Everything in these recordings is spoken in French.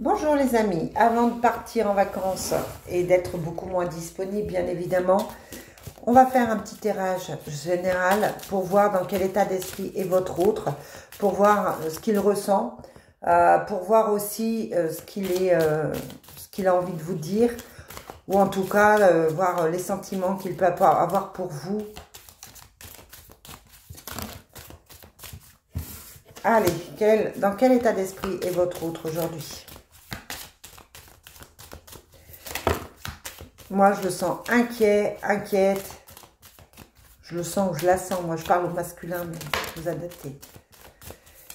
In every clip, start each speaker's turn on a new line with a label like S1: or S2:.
S1: Bonjour les amis, avant de partir en vacances et d'être beaucoup moins disponible bien évidemment, on va faire un petit tirage général pour voir dans quel état d'esprit est votre autre, pour voir ce qu'il ressent, pour voir aussi ce qu'il a envie de vous dire, ou en tout cas voir les sentiments qu'il peut avoir pour vous. Allez, dans quel état d'esprit est votre autre aujourd'hui? Moi, je le sens inquiet, inquiète. Je le sens ou je la sens. Moi, je parle au masculin, mais vous adaptez.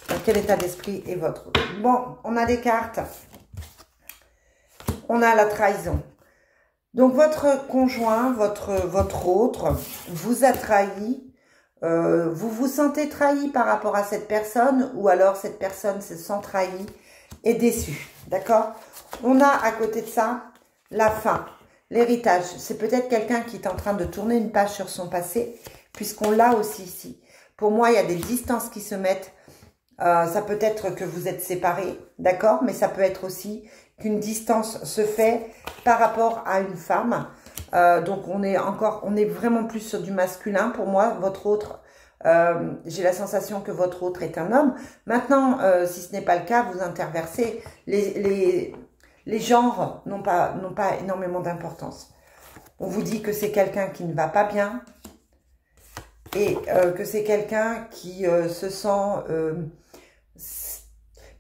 S1: Dans quel état d'esprit est votre autre? Bon, on a des cartes. On a la trahison. Donc, votre conjoint, votre autre, vous a trahi. Vous vous sentez trahi par rapport à cette personne, ou alors cette personne se sent trahie et déçue. D'accord? On a à côté de ça la fin. L'héritage, c'est peut-être quelqu'un qui est en train de tourner une page sur son passé, puisqu'on l'a aussi ici. Pour moi, il y a des distances qui se mettent. Ça peut être que vous êtes séparés, d'accord? Mais ça peut être aussi qu'une distance se fait par rapport à une femme. Donc, on est vraiment plus sur du masculin. Pour moi, votre autre, j'ai la sensation que votre autre est un homme. Maintenant, si ce n'est pas le cas, vous interversez. Les genres n'ont pas énormément d'importance. On vous dit que c'est quelqu'un qui ne va pas bien et que c'est quelqu'un qui se sent...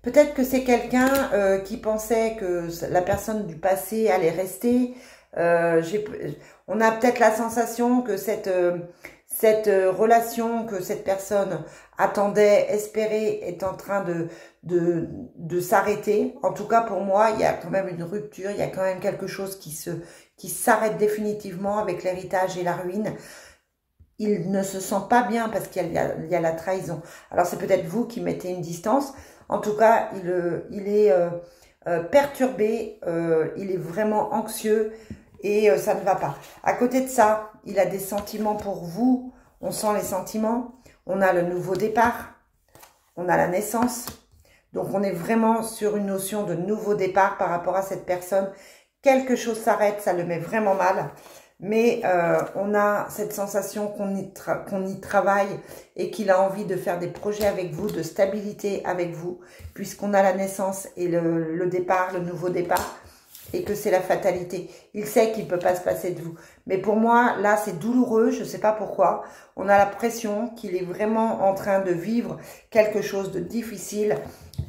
S1: peut-être que c'est quelqu'un qui pensait que la personne du passé allait rester. On a peut-être la sensation que cette relation que cette personne attendait, espérait, est en train de s'arrêter. En tout cas, pour moi, il y a quand même une rupture, il y a quand même quelque chose qui s'arrête définitivement avec l'héritage et la ruine. Il ne se sent pas bien parce qu'il y a la trahison. Alors, c'est peut-être vous qui mettez une distance. En tout cas, il est perturbé, il est vraiment anxieux et ça ne va pas. À côté de ça, il a des sentiments pour vous. On sent les sentiments. On a le nouveau départ. On a la naissance. Donc, on est vraiment sur une notion de nouveau départ par rapport à cette personne. Quelque chose s'arrête, ça le met vraiment mal. Mais on a cette sensation qu'on y travaille et qu'il a envie de faire des projets avec vous, de stabilité avec vous, puisqu'on a la naissance et le départ, le nouveau départ, et que c'est la fatalité. Il sait qu'il ne peut pas se passer de vous. Mais pour moi, là, c'est douloureux, je ne sais pas pourquoi. On a la pression qu'il est vraiment en train de vivre quelque chose de difficile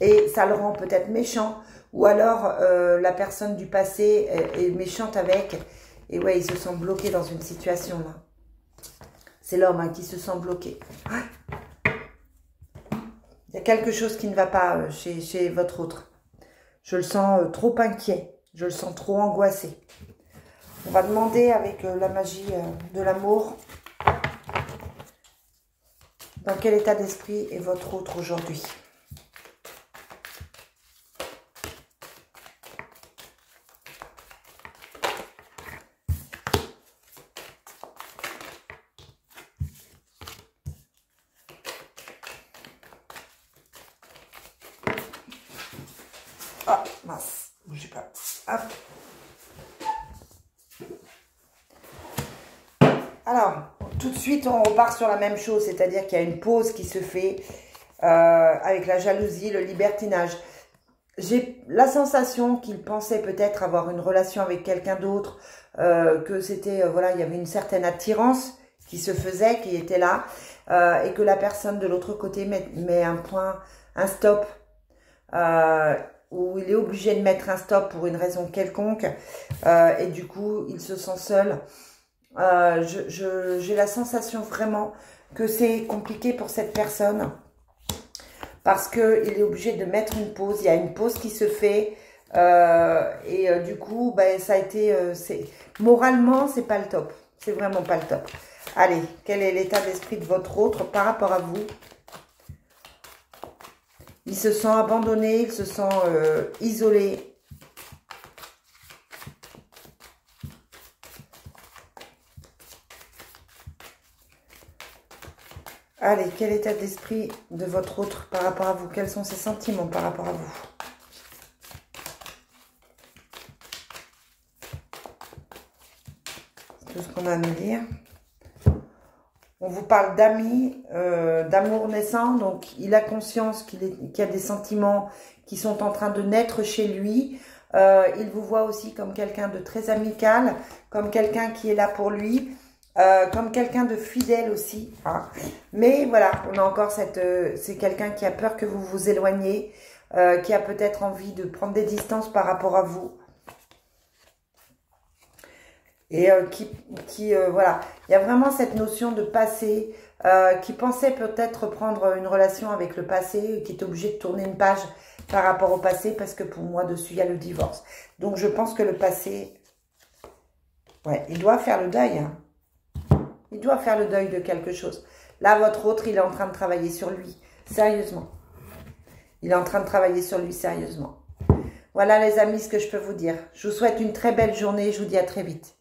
S1: et ça le rend peut-être méchant. Ou alors, la personne du passé est méchante avec. Et ouais, il se sent bloqué dans une situation là. C'est l'homme qui se sent bloqué. Il y a quelque chose qui ne va pas chez votre autre. Je le sens trop inquiet. Je le sens trop angoissé. On va demander avec la magie de l'amour. Dans quel état d'esprit est votre autre aujourd'hui? Ah, mince, bougez pas. Hop. Alors, tout de suite, on repart sur la même chose, c'est-à-dire qu'il y a une pause qui se fait avec la jalousie, le libertinage. J'ai la sensation qu'il pensait peut-être avoir une relation avec quelqu'un d'autre, que c'était, voilà, il y avait une certaine attirance qui se faisait, qui était là, et que la personne de l'autre côté met un point, un stop, où il est obligé de mettre un stop pour une raison quelconque, et du coup, il se sent seul. J'ai la sensation vraiment que c'est compliqué pour cette personne parce qu'il est obligé de mettre une pause. Il y a une pause qui se fait et du coup, ben, ça a été... moralement, c'est pas le top. C'est vraiment pas le top. Allez, quel est l'état d'esprit de votre autre par rapport à vous? Il se sent abandonné, il se sent isolé. Allez, quel état d'esprit de votre autre par rapport à vous? Quels sont ses sentiments par rapport à vous? tout ce qu'on a à nous dire. On vous parle d'amis, d'amour naissant. Donc, il a conscience qu'il y a des sentiments qui sont en train de naître chez lui. Il vous voit aussi comme quelqu'un de très amical, comme quelqu'un qui est là pour lui, comme quelqu'un de fidèle aussi. Hein. Mais voilà, on a encore c'est quelqu'un qui a peur que vous vous éloigniez, qui a peut-être envie de prendre des distances par rapport à vous. Et voilà, il y a vraiment cette notion de passé, qui pensait peut-être reprendre une relation avec le passé, qui est obligé de tourner une page par rapport au passé, parce que pour moi, dessus, il y a le divorce. Donc, je pense que le passé, ouais, il doit faire le deuil. Hein. Il doit faire le deuil de quelque chose. Là, votre autre, il est en train de travailler sur lui, sérieusement. Il est en train de travailler sur lui, sérieusement. Voilà, les amis, ce que je peux vous dire. Je vous souhaite une très belle journée, je vous dis à très vite.